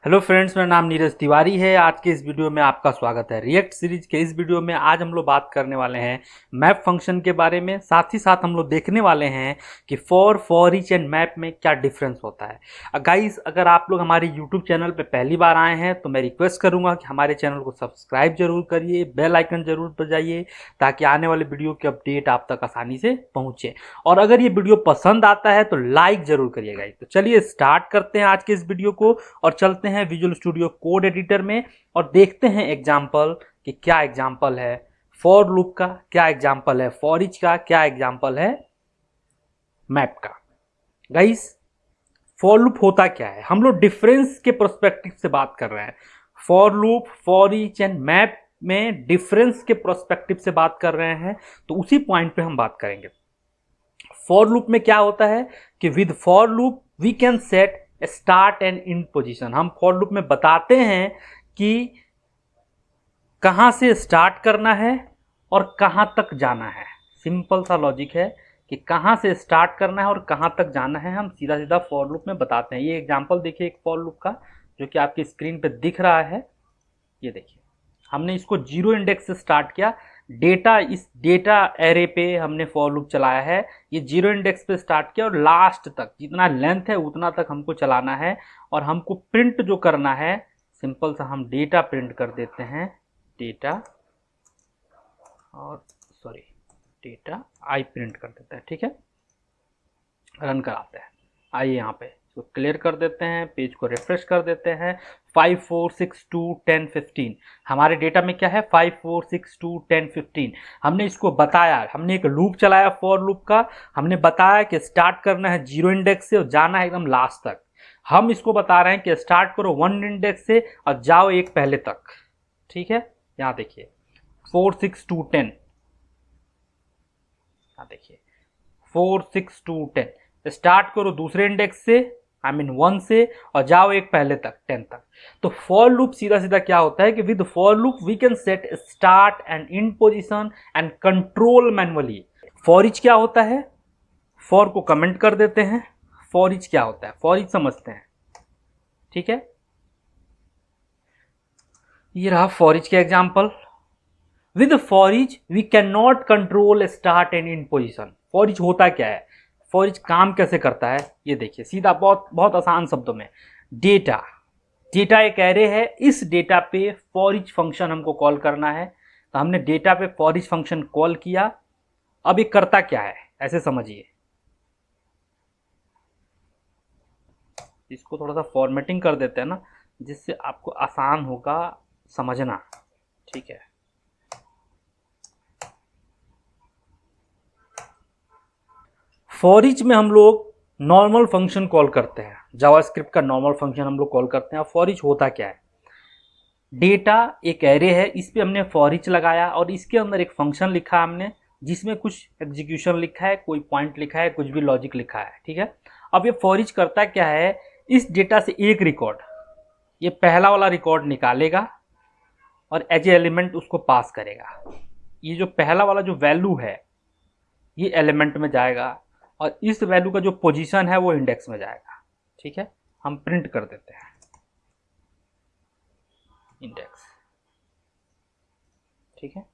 Hello friends, मेरा नाम नीरज तिवारी है। आज के इस वीडियो में आपका स्वागत है। रिएक्ट सीरीज के इस वीडियो में आज हम लोग बात करने वाले हैं मैप फंक्शन के बारे में। साथ ही साथ हम लोग देखने वाले हैं कि फॉर ईच एंड मैप में क्या डिफरेंस होता है। गाइस, अगर आप लोग हमारे यूट्यूब चैनल पर पहली बार आए हैं तो मैं रिक्वेस्ट करूंगा कि हमारे चैनल को सब्सक्राइब जरूर करिए, बेल आइकन जरूर बजाइए ताकि आने वाले वीडियो की अपडेट आप तक आसानी से पहुंचे। और अगर ये वीडियो पसंद आता है तो लाइक जरूर करिएगा। तो चलिए स्टार्ट करते हैं आज के इस वीडियो को और चलते हैं विजुअल स्टूडियो कोड एडिटर में और देखते हैं एग्जांपल कि क्या एग्जांपल है फॉर लूप का, क्या एग्जांपल है फॉर ईच का, क्या एग्जांपल है मैप का। गाइस, फॉर लूप होता क्या है? हम लोग डिफरेंस के पर्सपेक्टिव से बात कर रहे हैं। For loop, for each and map में डिफरेंस के पर्सपेक्टिव से बात कर रहे हैं, तो उसी पॉइंट पे हम बात करेंगे। फॉर लूप में क्या होता है कि with for loop we can set start and in position. हम फॉर लूप में बताते हैं कि कहां से स्टार्ट करना है और कहां तक जाना है। सिंपल सा लॉजिक है कि कहां से स्टार्ट करना है और कहां तक जाना है, हम सीधा सीधा फॉर लूप में बताते हैं। ये एग्जांपल देखिए एक फॉर लूप का जो कि आपकी स्क्रीन पे दिख रहा है। ये देखिए, हमने इसको जीरो इंडेक्स से स्टार्ट किया। इस डेटा एरे पे हमने फॉर लूप चलाया है। ये जीरो इंडेक्स पे स्टार्ट किया और लास्ट तक जितना लेंथ है उतना तक हमको चलाना है। और हमको प्रिंट जो करना है, सिंपल सा हम डेटा प्रिंट कर देते हैं। डेटा डेटा आई प्रिंट कर देते हैं। ठीक है, रन कराते हैं। आइए यहाँ पे इसको क्लियर कर देते हैं, पेज को रिफ्रेश कर देते हैं। 5 4 6 2 10 15 हमारे डेटा में क्या है? 5 4 6 2 10 15। हमने इसको बताया, हमने एक लूप चलाया फॉर लूप का। हमने बताया कि स्टार्ट करना है जीरो इंडेक्स से और जाना है एकदम लास्ट तक। हम इसको बता रहे हैं कि स्टार्ट करो 1 इंडेक्स से और जाओ एक पहले तक। ठीक है, यहाँ देखिए 4 6 2 10, यहाँ देखिए 4 6 2 10। स्टार्ट करो दूसरे इंडेक्स से, आई मीन 1 से, और जाओ एक पहले तक 10 तक। तो फॉर लूप सीधा सीधा क्या होता है कि with for loop we can set start and in position and control manually. For each क्या होता है? फॉर को कमेंट कर देते हैं। फॉर ईच क्या होता है? फॉर ईच समझते हैं। ठीक है, ये रहा फॉर ईच के example. With for each we can not control start and in position. For each होता क्या है? फॉर ईच काम कैसे करता है ये देखिए सीधा, बहुत बहुत आसान शब्दों में। डेटा एक एरे है। इस डेटा पे फॉर ईच फंक्शन हमको कॉल करना है। तो हमने डेटा पे फॉर ईच फंक्शन कॉल किया। अब ये करता क्या है ऐसे समझिए। इसको थोड़ा सा फॉर्मेटिंग कर देते हैं ना, जिससे आपको आसान होगा समझना। ठीक है, फॉर ईच में हम लोग नॉर्मल फंक्शन कॉल करते हैं। जावास्क्रिप्ट का नॉर्मल फंक्शन हम लोग कॉल करते हैं। और फॉर ईच होता क्या है? डेटा एक एरे है, इस पे हमने फॉर ईच लगाया और इसके अंदर एक फंक्शन लिखा हमने जिसमें कुछ एग्जीक्यूशन लिखा है, कोई पॉइंट लिखा है, कुछ भी लॉजिक लिखा है। ठीक है, अब ये फॉर ईच करता क्या है? इस डेटा से एक रिकॉर्ड, ये पहला वाला रिकॉर्ड निकालेगा और एज ए एलिमेंट उसको पास करेगा। ये जो पहला वाला जो वैल्यू है ये एलिमेंट में जाएगा और इस वैल्यू का जो पोजीशन है वो इंडेक्स में जाएगा। ठीक है, हम प्रिंट कर देते हैं इंडेक्स। ठीक है,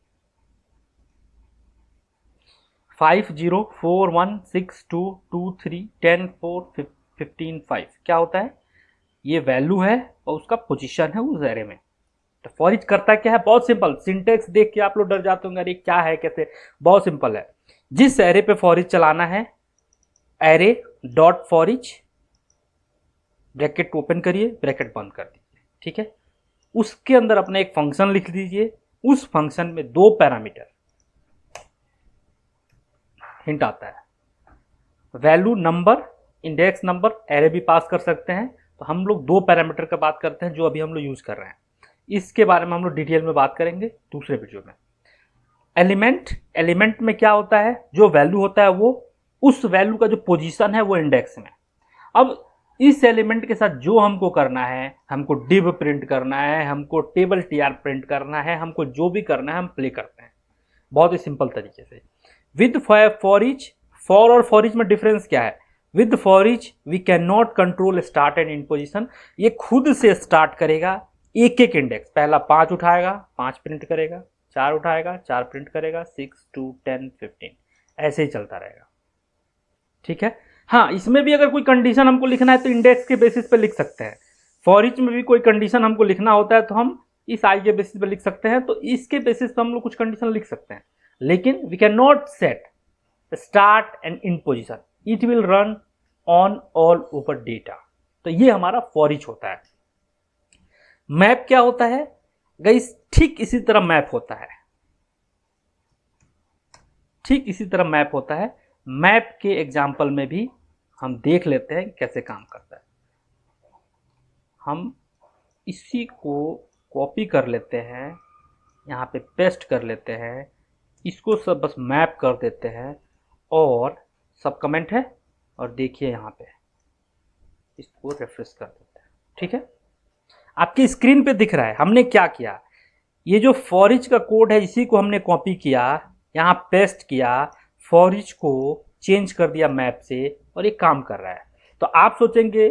5 0 4 1 6 2 2 3 10 4 15 5 क्या होता है? ये वैल्यू है और उसका पोजीशन है उस एरे में। तो फॉर ईच करता क्या है? बहुत सिंपल। सिंटेक्स देख के आप लोग डर जाते होंगे, अरे क्या है कैसे। बहुत सिंपल है। जिस एरे पे फॉर ईच चलाना है, array dot for each, bracket open करिए, ब्रैकेट बंद कर दीजिए। ठीक है, उसके अंदर अपना एक फंक्शन लिख दीजिए। उस फंक्शन में दो पैरामीटर हिंट आता है, value number, index number, array भी पास कर सकते हैं। तो हम लोग दो पैरामीटर का बात करते हैं जो अभी हम लोग यूज कर रहे हैं। इसके बारे में हम लोग डिटेल में बात करेंगे दूसरे वीडियो में। एलिमेंट में क्या होता है? जो वैल्यू होता है वो, उस वैल्यू का जो पोजीशन है वो इंडेक्स में। अब इस एलिमेंट के साथ जो हमको करना है, हमको डिव प्रिंट करना है, हमको टेबल टीआर प्रिंट करना है, हमको जो भी करना है हम प्ले करते हैं बहुत ही सिंपल तरीके से। विद फॉर ईच, फॉर और फॉर ईच में डिफरेंस क्या है? With for each we can not control start and in position. ये खुद से स्टार्ट करेगा एक एक इंडेक्स, पहला 5 उठाएगा 5 प्रिंट करेगा, 4 उठाएगा 4 प्रिंट करेगा, 6 2 10 15 ऐसे ही चलता रहेगा। ठीक है। हाँ, इसमें भी अगर कोई कंडीशन हमको लिखना है तो इंडेक्स के बेसिस पे लिख सकते हैं। फॉर ईच में भी कोई कंडीशन हमको लिखना होता है तो हम इस आई के बेसिस पे लिख सकते हैं, तो इसके बेसिस पे हम लोग कुछ कंडीशन लिख सकते हैं, लेकिन we can not set start and in position, it will run on all over data. तो ये हमारा फॉर ईच होता है। मैप क्या होता है गाइस? ठीक इसी तरह मैप होता है, ठीक इसी तरह मैप होता है। मैप के एग्जाम्पल में भी हम देख लेते हैं कैसे काम करता है। हम इसी को कॉपी कर लेते हैं, यहाँ पे पेस्ट कर लेते हैं, इसको सब बस मैप कर देते हैं और सब कमेंट है, और देखिए यहाँ पे इसको रिफ्रेश कर देते हैं। ठीक है, आपकी स्क्रीन पे दिख रहा है हमने क्या किया। ये जो फॉर ईच का कोड है इसी को हमने कॉपी किया, यहाँ पेस्ट किया, फॉर ईच को चेंज कर दिया मैप से, और ये काम कर रहा है। तो आप सोचेंगे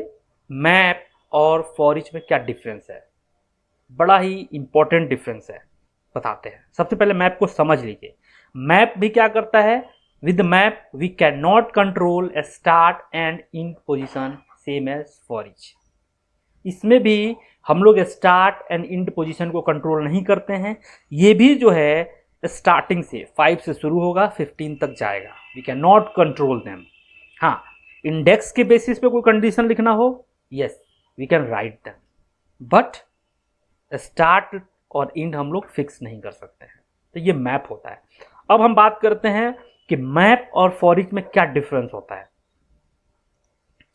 मैप और फॉर ईच में क्या डिफरेंस है? बड़ा ही इंपॉर्टेंट डिफरेंस है, बताते हैं। सबसे पहले मैप को समझ लीजिए। मैप भी क्या करता है? With map we can not control start and in position same as for each. इसमें भी हम लोग स्टार्ट एंड इंड पोजीशन को कंट्रोल नहीं करते हैं। ये भी जो है स्टार्टिंग से 5 से शुरू होगा 15 तक जाएगा, we can not control them. हाँ, इंडेक्स के बेसिस पे कोई कंडीशन लिखना हो, yes we can write them, but start और इंड हम लोग फिक्स नहीं कर सकते हैं। तो ये मैप होता है। अब हम बात करते हैं कि मैप और फॉर ईच में क्या डिफरेंस होता है।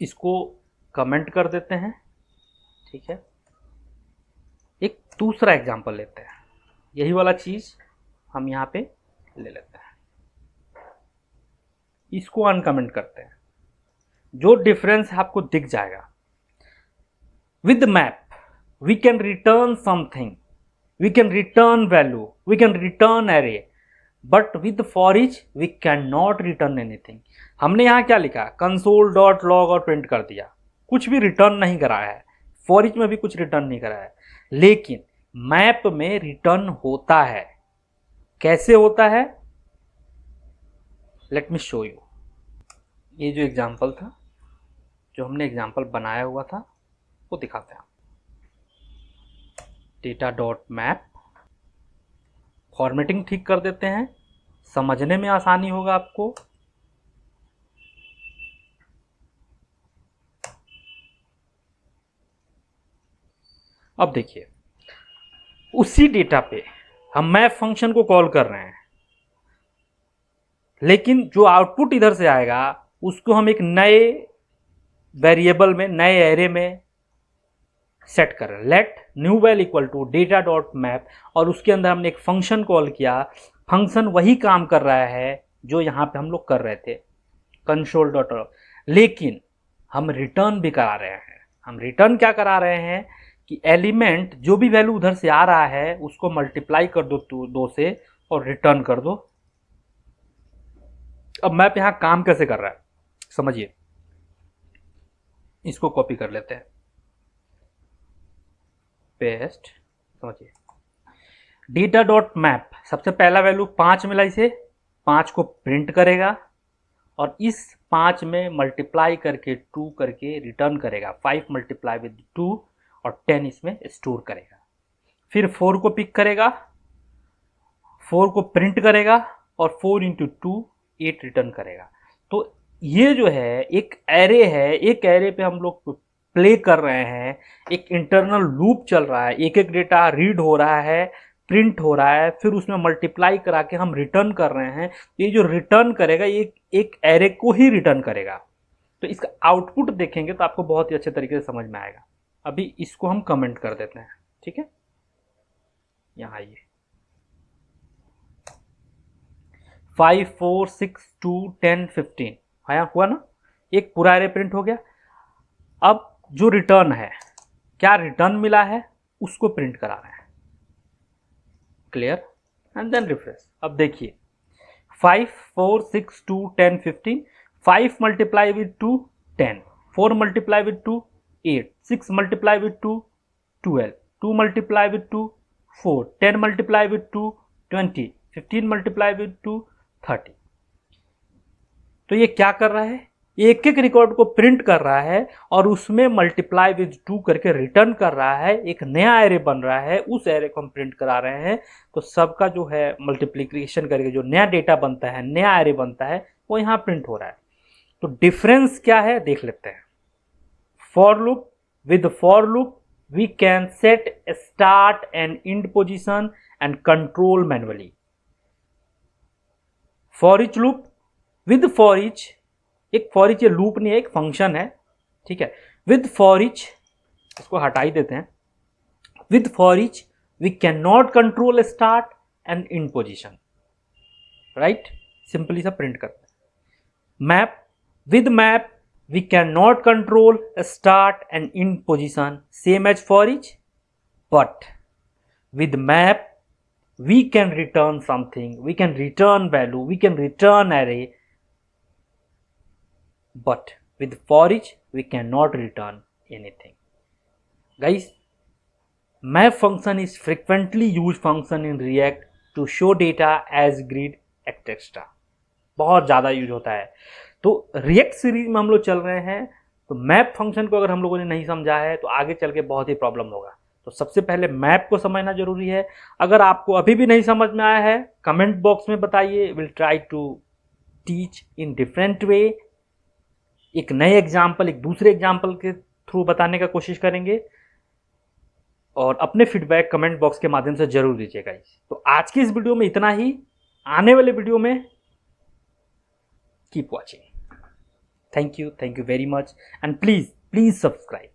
इसको कमेंट कर देते हैं। ठीक है, एक दूसरा एग्जांपल लेते हैं, यही वाला चीज हम यहाँ पे ले लेते हैं, इसको अनकमेंट करते हैं। जो डिफरेंस है आपको दिख जाएगा। With map we can return something, we can return value, we can return array, but with for each we can not return anything. हमने यहाँ क्या लिखा? कंसोल डॉट लॉग और प्रिंट कर दिया, कुछ भी रिटर्न नहीं कराया है। फॉर ईच में भी कुछ रिटर्न नहीं कराया है, लेकिन मैप में रिटर्न होता है। कैसे होता है? Let me show you. ये जो एग्जांपल था, जो हमने एग्जांपल बनाया हुआ था, वो दिखाते हैं। डेटा डॉट मैप, फॉर्मेटिंग ठीक कर देते हैं, समझने में आसानी होगा आपको। अब देखिए, उसी डेटा पे हम मैप फंक्शन को कॉल कर रहे हैं, लेकिन जो आउटपुट इधर से आएगा उसको हम एक नए वेरिएबल में, नए एरे में सेट कर रहे हैं। Let new val equal to data dot map, और उसके अंदर हमने एक फंक्शन कॉल किया। फंक्शन वही काम कर रहा है जो यहाँ पे हम लोग कर रहे थे, कंसोल डॉट, लेकिन हम रिटर्न भी करा रहे हैं। हम रिटर्न क्या करा रहे हैं कि एलिमेंट जो भी वैल्यू उधर से आ रहा है उसको मल्टीप्लाई कर दो 2 से और रिटर्न कर दो। अब मैप यहां काम कैसे कर रहा है समझिए। इसको कॉपी कर लेते हैं, पेस्ट, समझिए। डेटा डॉट मैप, सबसे पहला वैल्यू 5 मिला, इसे 5 को प्रिंट करेगा और इस 5 में मल्टीप्लाई करके 2 करके रिटर्न करेगा। 5 मल्टीप्लाई विद 2 और 10 इसमें स्टोर करेगा। फिर 4 को पिक करेगा, 4 को प्रिंट करेगा और 4 इंटू 2 8 रिटर्न करेगा। तो ये जो है एक एरे है, एक एरे पे हम लोग प्ले कर रहे हैं, एक इंटरनल लूप चल रहा है, एक एक डेटा रीड हो रहा है, प्रिंट हो रहा है, फिर उसमें मल्टीप्लाई करा के हम रिटर्न कर रहे हैं। ये जो रिटर्न करेगा ये एक एरे को ही रिटर्न करेगा। तो इसका आउटपुट देखेंगे तो आपको बहुत ही अच्छे तरीके से समझ में आएगा। अभी इसको हम कमेंट कर देते हैं, ठीक है। यहाँ ये 5 4 6 2 10 15 हाँ हुआ ना, एक पूरा एरे प्रिंट हो गया। अब जो रिटर्न है, क्या रिटर्न मिला है उसको प्रिंट करा रहे हैं, क्लियर, एंड देन रिफ्रेश। अब देखिए 5 4 6 2 10 15, 5 multiply with 2 10, 4 multiply with 2 8, 6 multiply with 2 12, 2 multiply with 2 4, 10 multiply with 2 20, 15 multiply with 2 30। तो ये क्या कर रहा है, एक एक रिकॉर्ड को प्रिंट कर रहा है और उसमें मल्टीप्लाई विद 2 करके रिटर्न कर रहा है, एक नया एरे बन रहा है, उस एरे को हम प्रिंट करा रहे हैं। तो सबका जो है मल्टीप्लिकेशन करके जो नया डेटा बनता है, नया एरे बनता है, वो यहाँ प्रिंट हो रहा है। तो डिफरेंस क्या है देख लेते हैं। For loop, with for loop we can set start and end position and control manually. For each loop, with for each, एक फॉर ईच ये लूप नहीं है, एक फंक्शन है, ठीक है। विद फॉर ईच, इसको हटा ही देते हैं। With for each we can not control start and end position, right. Simply सा प्रिंट करते हैं। Map, with map we cannot control start and end position, same as for each, but with map we can return something, we can return value, we can return array, but with for each we cannot return anything. Guys, map function is frequently used function in React to show data as grid etc. बहुत ज़्यादा use होता है। तो react series में हम लोग चल रहे हैं, तो मैप फंक्शन को अगर हम लोगों ने नहीं समझा है तो आगे चल के बहुत ही प्रॉब्लम होगा। तो सबसे पहले मैप को समझना जरूरी है। अगर आपको अभी भी नहीं समझ में आया है, कमेंट बॉक्स में बताइए, will try to teach in different way. एक नए एग्जाम्पल, एक दूसरे एग्जाम्पल के थ्रू बताने का कोशिश करेंगे और अपने फीडबैक कमेंट बॉक्स के माध्यम से जरूर दीजिएगा। तो आज की इस वीडियो में इतना ही। आने वाले वीडियो में keep watching. Thank you very much, and please subscribe.